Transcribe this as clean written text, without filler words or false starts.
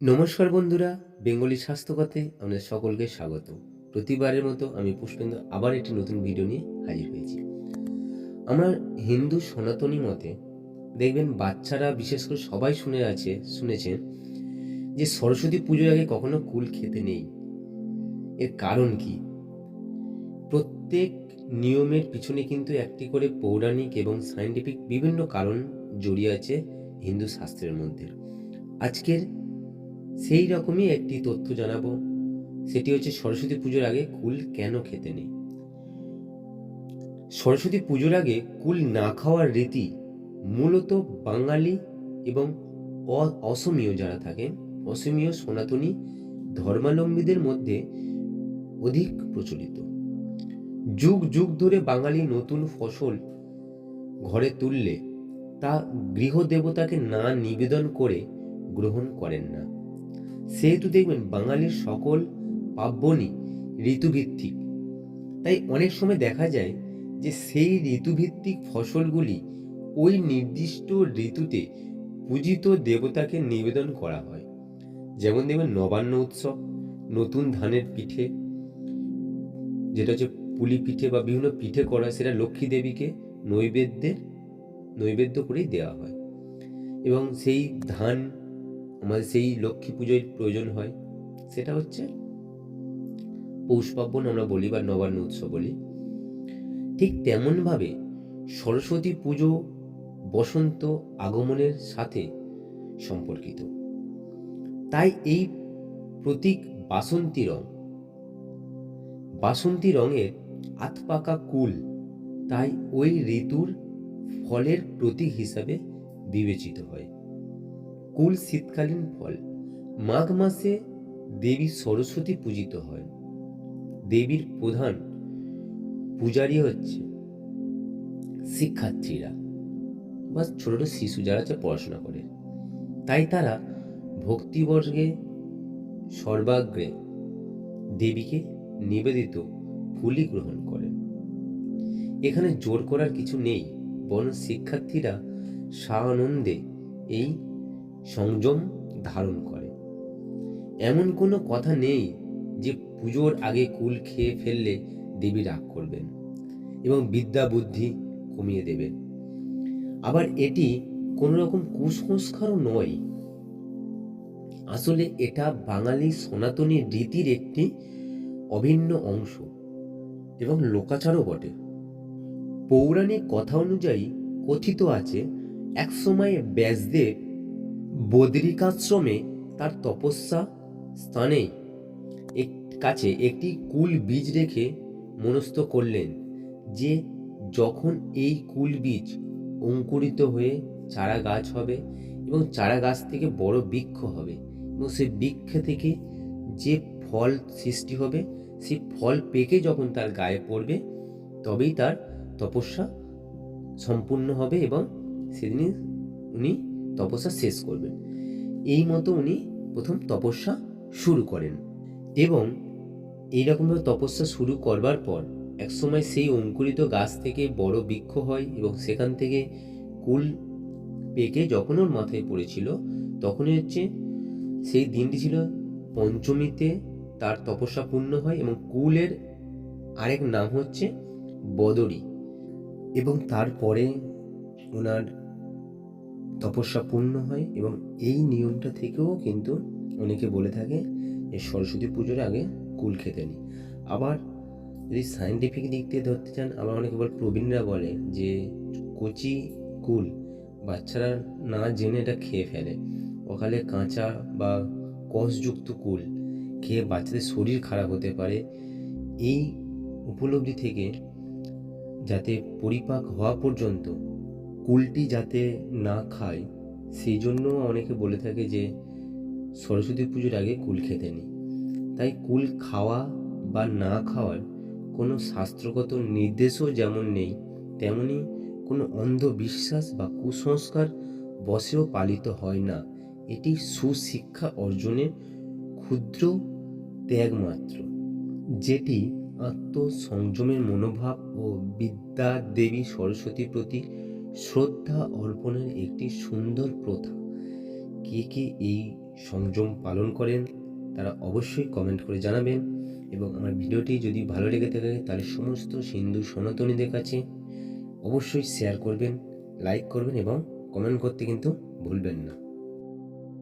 নমস্কার বন্ধুরা, বেঙ্গলি স্বাস্থ্যকথে আপনাদের সকলকে স্বাগত। প্রতিবারের মতো আমি পুষ্পেন্দু আবার একটি নতুন ভিডিও নিয়ে হাজির হয়েছি। আমরা হিন্দু সনাতনী মতে দেখবেন বাচ্চারা বিশেষ করে সবাই শুনেছেন যে সরস্বতী পুজোর আগে কখনো কুল খেতে নেই। এর কারণ কি? প্রত্যেক নিয়মের পিছনে কিন্তু একটি করে পৌরাণিক এবং সায়েন্টিফিক বিভিন্ন কারণ জড়িয়ে আছে হিন্দু শাস্ত্রের মধ্যে। আজকের সেই রকমই একটি তথ্য জানাবো, সেটি হচ্ছে সরস্বতী পুজোর আগে কুল কেন খেতে নেই। সরস্বতী পুজোর আগে কুল না খাওয়ার রীতি মূলত বাঙালি এবং অসমীয় যারা থাকেন, অসমীয় সনাতনী ধর্মাবলম্বীদের মধ্যে অধিক প্রচলিত। যুগ যুগ ধরে বাঙালি নতুন ফসল ঘরে তুললে তা গৃহদেবতাকে না নিবেদন করে গ্রহণ করেন না। সেহেতু দেখবেন বাঙালির সকল পার্বণই ঋতুভিত্তিক। তাই অনেক সময় দেখা যায় যে সেই ঋতুভিত্তিক ফসলগুলি ওই নির্দিষ্ট ঋতুতে পূজিত দেবতাকে নিবেদন করা হয়। যেমন দেখবেন নবান্ন উৎসব, নতুন ধানের পিঠে, যেটা হচ্ছে পুলি পিঠে বা বিভিন্ন পিঠে করা, সেটা লক্ষ্মী দেবীকে নৈবেদ্য করেই দেওয়া হয়। এবং সেই ধান আমাদের সেই লক্ষ্মী পুজোয় প্রয়োজন হয়, সেটা হচ্ছে পৌষ পার্বণ আমরা বলি বা নবান্ন উৎসব বলি। ঠিক তেমনভাবে সরস্বতী পুজো বসন্ত আগমনের সাথে সম্পর্কিত। তাই এই প্রতীক বাসন্তী রঙের আতপাকা কুল তাই ওই ঋতুর ফলের প্রতীক হিসাবে বিবেচিত হয়। কুল শীতকালীন ফল। মাঘ মাসে দেবী সরস্বতী পূজিত হয়। দেবীর প্রধান পূজারী হচ্ছে শিক্ষার্থীরা বা ছোট শিশু যারা পড়াশোনা করে। তাই তারা ভক্তিবর্গে সর্বাগ্রে দেবীকে নিবেদিত ফুলই গ্রহণ করেন। এখানে জোর করার কিছু নেই, বরং শিক্ষার্থীরা সানন্দে এই সংযম ধারণ করে। এমন কোনো কথা নেই যে পুজোর আগে কুল খেয়ে ফেললে দেবী রাগ করবেন এবং বিদ্যা বুদ্ধি কমিয়ে দেবেন। আবার এটি কোনো রকম কুসংস্কারও নয়। আসলে এটা বাঙালি সনাতনী রীতির একটি অভিন্ন অংশ এবং লোকাচারও বটে। পৌরাণিক কথা অনুযায়ী কথিত আছে, একসময় ব্যাসদেব বদ্রিকাশ্রমে তার তপস্যা স্থানে কাছে একটি কুল বীজ রেখে মনস্থ করলেন যে যখন এই কুল বীজ অঙ্কুরিত হয়ে চারা গাছ হবে এবং চারা গাছ থেকে বড় বৃক্ষ হবে এবং সেই বৃক্ষ থেকে যে ফল সৃষ্টি হবে, সেই ফল পেকে যখন তার গায়ে পড়বে তবেই তার তপস্যা সম্পূর্ণ হবে এবং সেদিনই উনি তপস্যা শেষ করবেন। এই মতো উনি প্রথম তপস্যা শুরু করেন এবং এইরকমভাবে তপস্যা শুরু করবার পর একসময় সেই অঙ্কুরিত গাছ থেকে বড় বৃক্ষ হয় এবং সেখান থেকে কুল পেকে যখন ওর মাথায় পড়েছিল তখনই সেই দিনটি ছিল পঞ্চমীতে তার তপস্যা পূর্ণ হয় এবং কুলের আরেক নাম হচ্ছে বদরী এবং তারপরে ওনার তপস্যা পূর্ণ হয়। এবং এই নিয়মটা থেকেও কিন্তু অনেকে বলে থাকে যে সরস্বতী পুজোর আগে কুল খেতে নেই। আবার যদি সায়েন্টিফিক দিক দিয়ে ধরতে চান, আবার অনেকে প্রবীণরা বলে যে কচি কুল বাচ্চারা না জেনে এটা খেয়ে ফেলে। ওখানে কাঁচা বা কষযুক্ত কুল খেয়ে বাচ্চাদের শরীর খারাপ হতে পারে। এই উপলব্ধি থেকে যাতে পরিপাক হওয়া পর্যন্ত কুলটি যাতে না খায়, সেই জন্য অনেকে বলে থাকে যে সরস্বতী পুজোর আগে কুল খেতে নেই। তাই কুল খাওয়া বা না খাওয়ার কোনো শাস্ত্রগত নির্দেশও যেমন নেই, তেমনি কোনো অন্ধবিশ্বাস বা কুসংস্কার বশেও পালিত হয় না। এটি সুশিক্ষা অর্জনের ক্ষুদ্র ত্যাগ মাত্র, যেটি আত্মসংযমের মনোভাব ও বিদ্যা দেবী সরস্বতীর প্রতি শ্রদ্ধা অর্পণের একটি সুন্দর প্রথা। কে কে এই সংযম পালন করেন তারা অবশ্যই কমেন্ট করে জানাবেন। এবং আমার ভিডিওটি যদি ভালো লেগে থাকে তাহলে সমস্ত হিন্দু সনাতনীদের কাছে অবশ্যই শেয়ার করবেন, লাইক করবেন এবং কমেন্ট করতে কিন্তু ভুলবেন না।